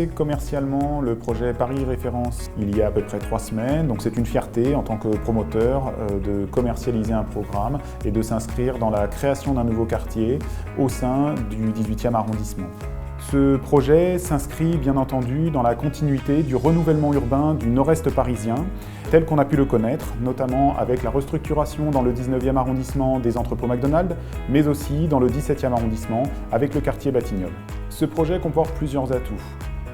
lancé commercialement le projet Paris Référence il y a à peu près 3 semaines. Donc c'est une fierté en tant que promoteur de commercialiser un programme et de s'inscrire dans la création d'un nouveau quartier au sein du 18e arrondissement. Ce projet s'inscrit bien entendu dans la continuité du renouvellement urbain du nord-est parisien, tel qu'on a pu le connaître, notamment avec la restructuration dans le 19e arrondissement des entrepôts McDonald's, mais aussi dans le 17e arrondissement avec le quartier Batignolles. Ce projet comporte plusieurs atouts.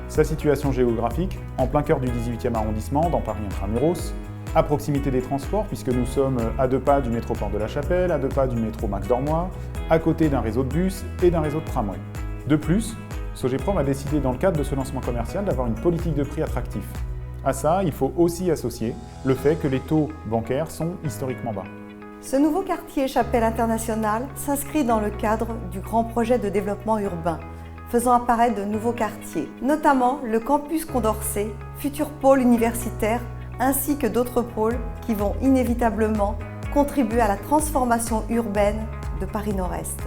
Sa situation géographique, en plein cœur du 18e arrondissement, dans Paris Intramuros, à proximité des transports, puisque nous sommes à 2 pas du métro Porte de la Chapelle, à 2 pas du métro Max Dormois, à côté d'un réseau de bus et d'un réseau de tramway. De plus, Sogeprom a décidé dans le cadre de ce lancement commercial d'avoir une politique de prix attractif. À ça, il faut aussi associer le fait que les taux bancaires sont historiquement bas. Ce nouveau quartier Chapelle Internationale s'inscrit dans le cadre du grand projet de développement urbain, faisant apparaître de nouveaux quartiers, notamment le campus Condorcet, futur pôle universitaire, ainsi que d'autres pôles qui vont inévitablement contribuer à la transformation urbaine de Paris Nord-Est.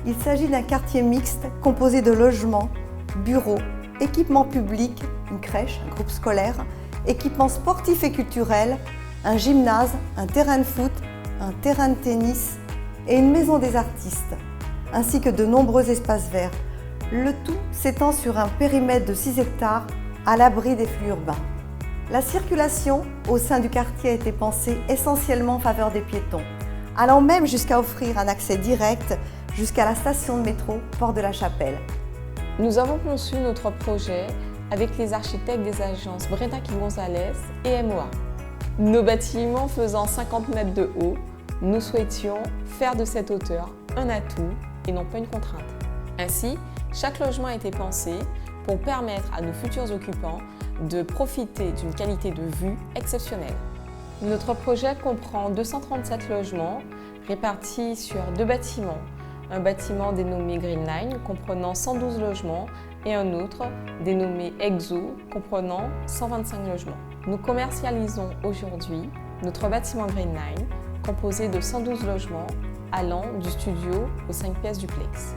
Il s'agit d'un quartier mixte composé de logements, bureaux, équipements publics, une crèche, un groupe scolaire, équipements sportifs et culturels, un gymnase, un terrain de foot, un terrain de tennis et une maison des artistes, ainsi que de nombreux espaces verts. Le tout s'étend sur un périmètre de 6 hectares à l'abri des flux urbains. La circulation au sein du quartier a été pensée essentiellement en faveur des piétons, allant même jusqu'à offrir un accès direct jusqu'à la station de métro Porte de la Chapelle. Nous avons conçu notre projet avec les architectes des agences Bredach & Gonzalez et MOA. Nos bâtiments faisant 50 mètres de haut, nous souhaitions faire de cette hauteur un atout et non pas une contrainte. Ainsi, chaque logement a été pensé pour permettre à nos futurs occupants de profiter d'une qualité de vue exceptionnelle. Notre projet comprend 237 logements répartis sur 2 bâtiments. Un bâtiment dénommé Green Line comprenant 112 logements et un autre dénommé EXO comprenant 125 logements. Nous commercialisons aujourd'hui notre bâtiment Green Line composé de 112 logements allant du studio aux 5 pièces duplex.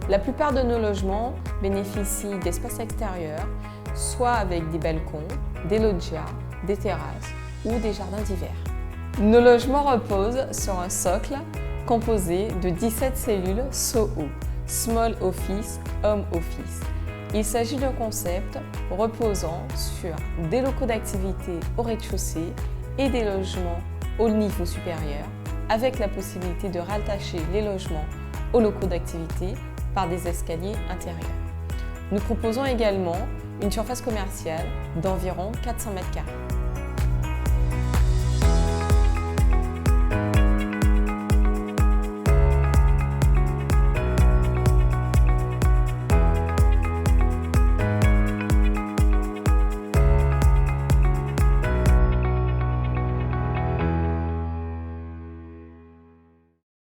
La plupart de nos logements bénéficient d'espaces extérieurs, soit avec des balcons, des loggias, des terrasses ou des jardins d'hiver. Nos logements reposent sur un socle composé de 17 cellules SOHO, Small Office, Home Office. Il s'agit d'un concept reposant sur des locaux d'activité au rez-de-chaussée et des logements au niveau supérieur, avec la possibilité de rattacher les logements aux locaux d'activité par des escaliers intérieurs. Nous proposons également une surface commerciale d'environ 400 m².